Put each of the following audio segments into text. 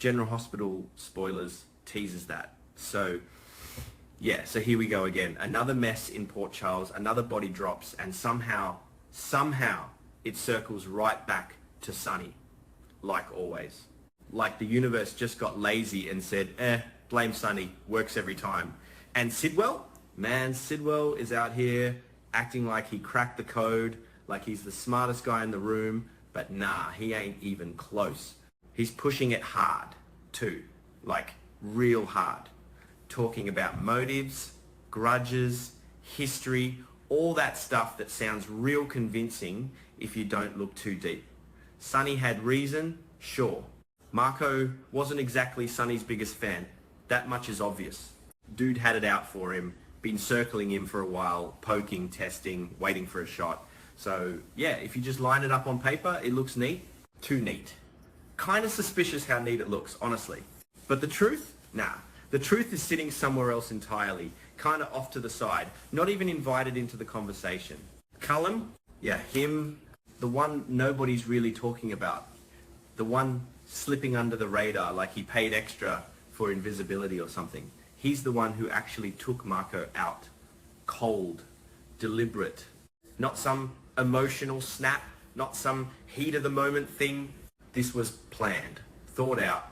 General Hospital spoilers teases that. So yeah, so here we go again. Another mess in Port Charles, another body drops, and somehow it circles right back to Sonny, like always. Like the universe just got lazy and said, blame Sonny, works every time. And Sidwell? Man, Sidwell is out here acting like he cracked the code, like he's the smartest guy in the room, but nah, he ain't even close. He's pushing it hard, too. Like, real hard. Talking about motives, grudges, history, all that stuff that sounds real convincing if you don't look too deep. Sonny had reason, sure. Marco wasn't exactly Sonny's biggest fan. That much is obvious. Dude had it out for him, been circling him for a while, poking, testing, waiting for a shot. So yeah, if you just line it up on paper, it looks neat. Too neat. Kind of suspicious how neat it looks, honestly. But the truth? Nah. The truth is sitting somewhere else entirely, kind of off to the side, not even invited into the conversation. Cullum? Yeah, him, the one nobody's really talking about. The one slipping under the radar like he paid extra for invisibility or something. He's the one who actually took Marco out. Cold, deliberate. Not some emotional snap, not some heat of the moment thing. This was planned, thought out,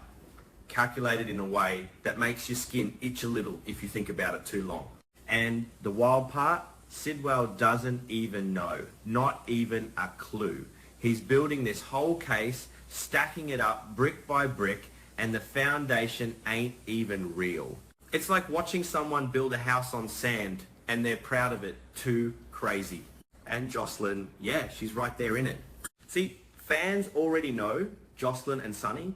calculated in a way that makes your skin itch a little if you think about it too long. And the wild part, Sidwell doesn't even know, not even a clue. He's building this whole case, stacking it up brick by brick, and the foundation ain't even real. It's like watching someone build a house on sand and they're proud of it. Too crazy. And Josslyn, yeah, she's right there in it. See, fans already know Josslyn and Sonny.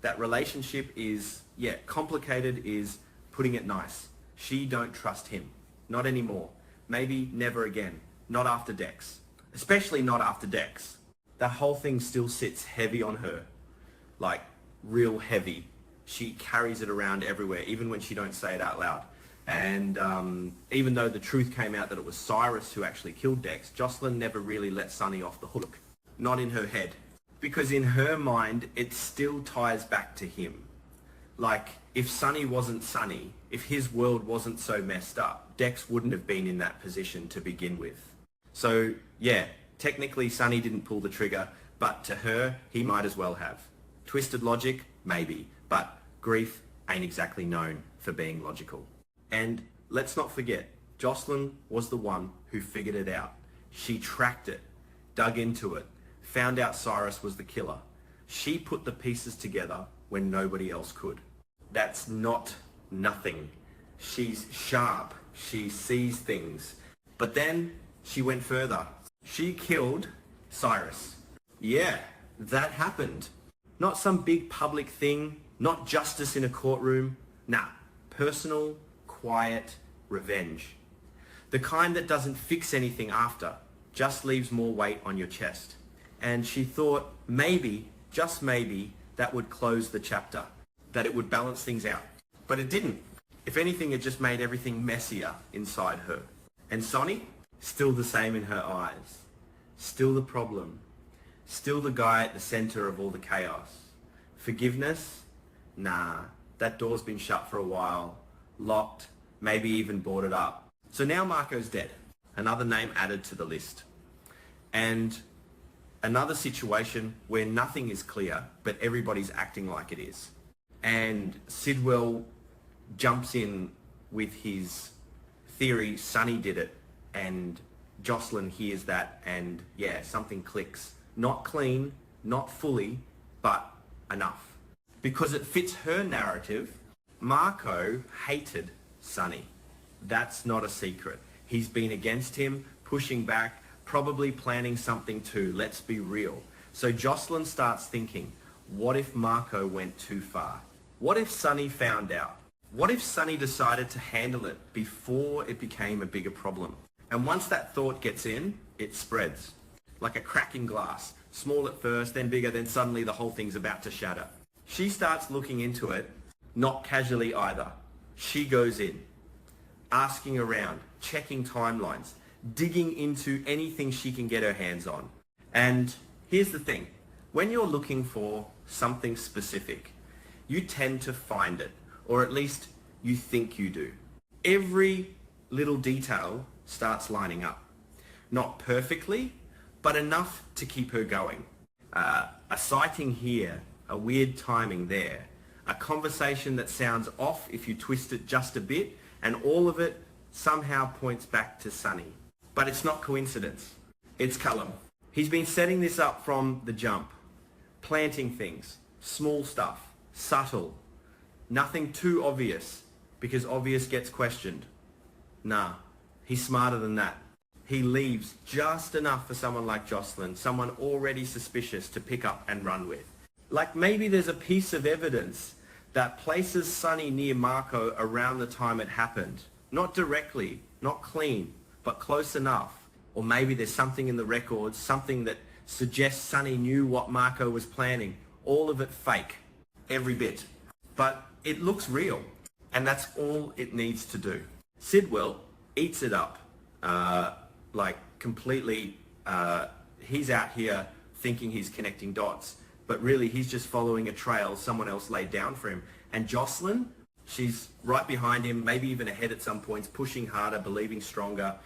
That relationship is, yeah, complicated is putting it nice. She don't trust him. Not anymore. Maybe never again. Not after Dex. Especially not after Dex. The whole thing still sits heavy on her. Like, real heavy. She carries it around everywhere, even when she don't say it out loud. And even though the truth came out that it was Cyrus who actually killed Dex, Josslyn never really let Sonny off the hook. Not in her head. Because in her mind, it still ties back to him. Like, if Sonny wasn't Sonny, if his world wasn't so messed up, Dex wouldn't have been in that position to begin with. So, yeah, technically Sonny didn't pull the trigger, but to her, he might as well have. Twisted logic? Maybe. But grief ain't exactly known for being logical. And let's not forget, Josslyn was the one who figured it out. She tracked it, dug into it, found out Cyrus was the killer. She put the pieces together when nobody else could. That's not nothing. She's sharp. She sees things. But then she went further. She killed Cyrus. Yeah, that happened. Not some big public thing, not justice in a courtroom. Nah, personal, quiet revenge. The kind that doesn't fix anything after, just leaves more weight on your chest. And she thought maybe, just maybe, that would close the chapter, that it would balance things out. But it didn't. If anything, it just made everything messier inside her. And Sonny, still the same in her eyes. Still the problem. Still the guy at the center of all the chaos. Forgiveness? Nah, that door's been shut for a while, locked, maybe even boarded up. So now Marco's dead. Another name added to the list. And another situation where nothing is clear, but everybody's acting like it is. And Sidwell jumps in with his theory, Sonny did it, and Josslyn hears that, and yeah, something clicks. Not clean, not fully, but enough. Because it fits her narrative, Marco hated Sonny. That's not a secret. He's been against him, pushing back, probably planning something too, let's be real. So Josslyn starts thinking, what if Marco went too far? What if Sonny found out? What if Sonny decided to handle it before it became a bigger problem? And once that thought gets in, it spreads. Like a crack in glass. Small at first, then bigger, then suddenly the whole thing's about to shatter. She starts looking into it, not casually either. She goes in, asking around, checking timelines, digging into anything she can get her hands on. And here's the thing, when you're looking for something specific, you tend to find it, or at least you think you do. Every little detail starts lining up. Not perfectly, but enough to keep her going. A sighting here, a weird timing there, a conversation that sounds off if you twist it just a bit, and all of it somehow points back to Sonny. But it's not coincidence. It's Callum. He's been setting this up from the jump, planting things, small stuff, subtle, nothing too obvious, because obvious gets questioned. Nah, he's smarter than that. He leaves just enough for someone like Josslyn, someone already suspicious, to pick up and run with. Like maybe there's a piece of evidence that places Sonny near Marco around the time it happened. Not directly, not clean, but close enough. Or maybe there's something in the records, something that suggests Sonny knew what Marco was planning. All of it fake, every bit. But it looks real, and that's all it needs to do. Sidwell eats it up, like completely. He's out here thinking he's connecting dots, but really he's just following a trail someone else laid down for him. And Josslyn, she's right behind him, maybe even ahead at some points, pushing harder, believing stronger.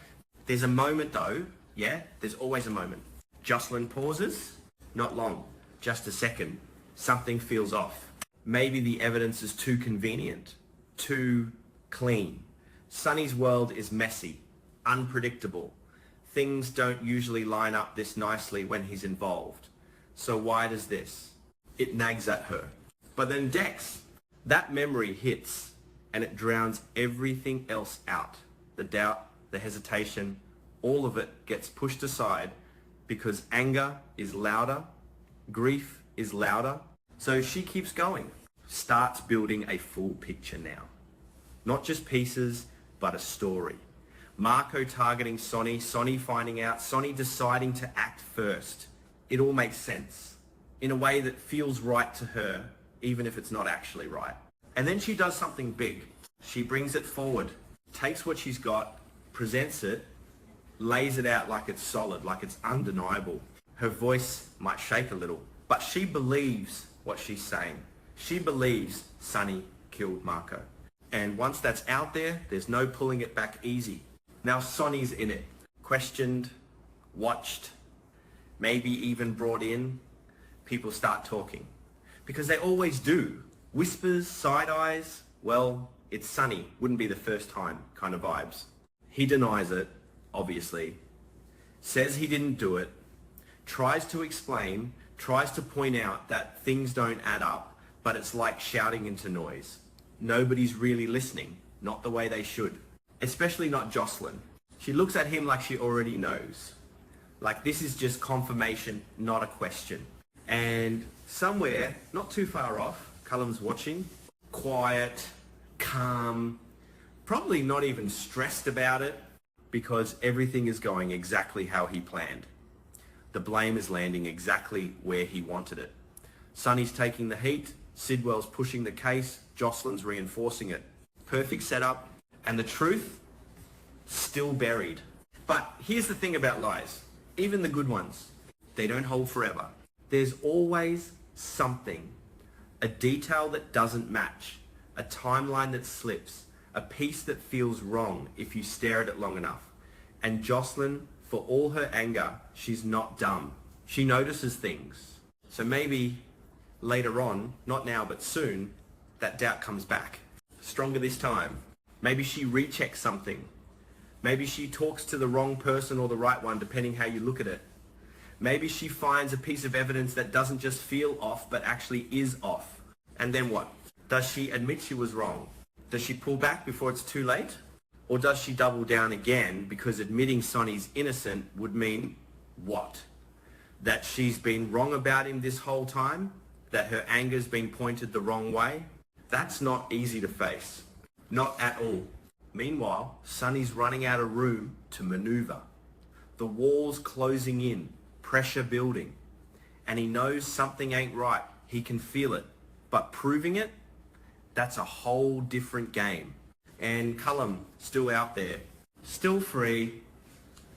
There's a moment though, yeah, there's always a moment. Josslyn pauses, not long, just a second. Something feels off. Maybe the evidence is too convenient, too clean. Sonny's world is messy, unpredictable. Things don't usually line up this nicely when he's involved. So why does this? It nags at her. But then Dex, that memory hits and it drowns everything else out. The doubt, the hesitation, all of it gets pushed aside because anger is louder, grief is louder. So she keeps going, starts building a full picture now. Not just pieces, but a story. Marco targeting Sonny, Sonny finding out, Sonny deciding to act first. It all makes sense in a way that feels right to her, even if it's not actually right. And then she does something big. She brings it forward, takes what she's got, presents it, lays it out like it's solid, like it's undeniable. Her voice might shake a little, but she believes what she's saying. She believes Sonny killed Marco. And once that's out there, there's no pulling it back easy. Now Sonny's in it, questioned, watched, maybe even brought in. People start talking, because they always do. Whispers, side eyes, well, it's Sonny, wouldn't be the first time kind of vibes. He denies it, obviously, says he didn't do it, tries to explain, tries to point out that things don't add up, but it's like shouting into noise. Nobody's really listening, not the way they should. Especially not Josslyn. She looks at him like she already knows. Like this is just confirmation, not a question. And somewhere, not too far off, Callum's watching, quiet, calm, probably not even stressed about it, because everything is going exactly how he planned. The blame is landing exactly where he wanted it. Sonny's taking the heat, Sidwell's pushing the case, Josslyn's reinforcing it. Perfect setup, and the truth, still buried. But here's the thing about lies, even the good ones, they don't hold forever. There's always something, a detail that doesn't match, a timeline that slips, a piece that feels wrong if you stare at it long enough. And Josslyn, for all her anger, she's not dumb. She notices things. So maybe later on, not now but soon, that doubt comes back. Stronger this time. Maybe she rechecks something. Maybe she talks to the wrong person or the right one, depending how you look at it. Maybe she finds a piece of evidence that doesn't just feel off, but actually is off. And then what? Does she admit she was wrong? Does she pull back before it's too late? Or does she double down again because admitting Sonny's innocent would mean what? That she's been wrong about him this whole time? That her anger's been pointed the wrong way? That's not easy to face. Not at all. Meanwhile, Sonny's running out of room to maneuver. The walls closing in, pressure building. And he knows something ain't right. He can feel it. But proving it, that's a whole different game. And Callum, still out there, still free,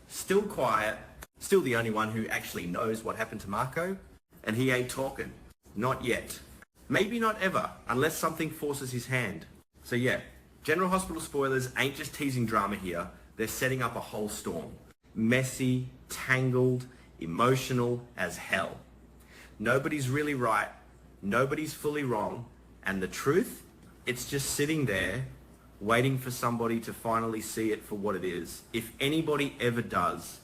still quiet, still the only one who actually knows what happened to Marco. And he ain't talking. Not yet. Maybe not ever, unless something forces his hand. So yeah, General Hospital spoilers ain't just teasing drama here. They're setting up a whole storm. Messy, tangled, emotional as hell. Nobody's really right. Nobody's fully wrong. And the truth, it's just sitting there waiting for somebody to finally see it for what it is. If anybody ever does,